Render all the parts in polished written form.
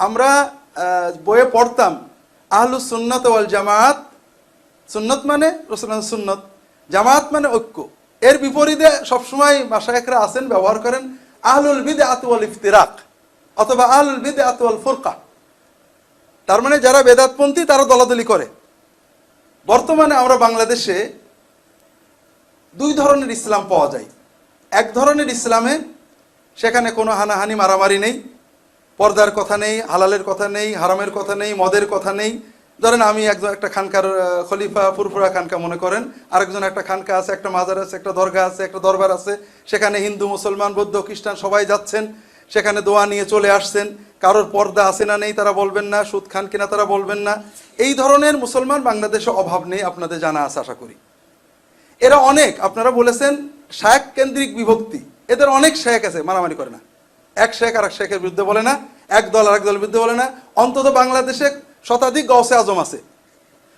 আমরা বইয়ে পড়তাম আহলুস সুন্নাত ওয়াল জামাত, সুন্নত মানে রাসূলুল্লাহর সুন্নত, জামাত মানে ঐক্য। এর বিপরীতে সবসময় মাশায়েখরা আছেন, ব্যবহার করেন আহলুল বিদআত ওয়াল ইফতিরাক অথবা আহলুল বিদআত ওয়াল ফুরকা। তার মানে যারা বেদাতপন্থী তারা দলাদলি করে। বর্তমানে আমরা বাংলাদেশে দুই ধরনের ইসলাম পাওয়া যায়। এক ধরনের ইসলামে সেখানে কোনো হানাহানি মারামারি নেই, পর্দার কথা নেই, হালালের কথা নেই, হারামের কথা নেই, মদের কথা নেই। ধরেন আমি একটা খানকার খলিফা, ফুরফুরা খানকা মনে করেন, আরেকজন একটা খানকা আছে, একটা মাজার আছে, একটা দরগা আছে, একটা দরবার আছে, সেখানে হিন্দু, মুসলমান, বৌদ্ধ, খ্রিস্টান সবাই যাচ্ছেন, সেখানে দোয়া নিয়ে চলে আসছেন। কারোর পর্দা আছে না নেই তারা বলবেন না, সুদ খান কিনা তারা বলবেন না। এই ধরনের মুসলমান বাংলাদেশে অভাব নেই, আপনাদের জানা আছে আশা করি। এরা অনেক, আপনারা বলেছেন শায়েখ কেন্দ্রিক বিভক্তি, এদের অনেক শায়েখ আছে, মারামারি করে না। এক শায়েখ আর এক শায়েখের বিরুদ্ধে বলে না, এক দল আর এক দলের বিরুদ্ধে বলে না। অন্তত বাংলাদেশে শতাধিক গৌসে আজম আছে,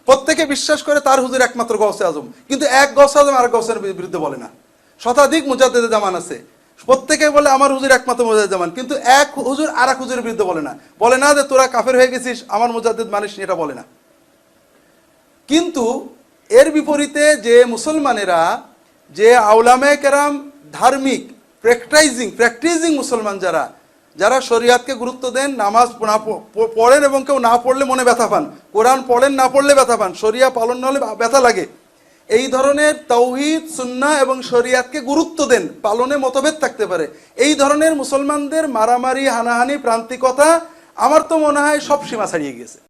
প্রত্যেকে বিশ্বাস করে তার হুজুর একমাত্র গৌসে আজম, কিন্তু এক গৌসে আজম আর গৌসের বিরুদ্ধে বলে না। শতাধিক মুজাদ্দেদে জামান আছে, প্রত্যেকে বলে আমার হুজুর একমাত্র মুজাদ্দেদ জামান, কিন্তু এক হুজুর আর এক হুজুরের বিরুদ্ধে বলে না। বলে না যে তোরা কাফের হয়ে গেছিস, আমার মুজাদ্দেদ মানিস নি, এটা বলে না। কিন্তু এর বিপরীতে যে মুসলমানেরা, যে আউলামে কেরাম ধার্মিক প্র্যাকটিসিং মুসলমান, যারা শরিয়াতকে গুরুত্ব দেন, নামাজ পড়েন এবং কেউ না পড়লে মনে ব্যথা পান, কোরআন পড়েন না পড়লে ব্যথা পান, শরিয়া পালন না হলে ব্যথা লাগে, এই ধরনের তাওহীদ, সুন্নাহ এবং শরিয়াতকে গুরুত্ব দেন, পালনে মতভেদ থাকতে পারে, এই ধরনের মুসলমানদের মারামারি, হানাহানি, প্রান্তিকতা আমার তো মনে হয় সব সীমা ছাড়িয়ে গেছে।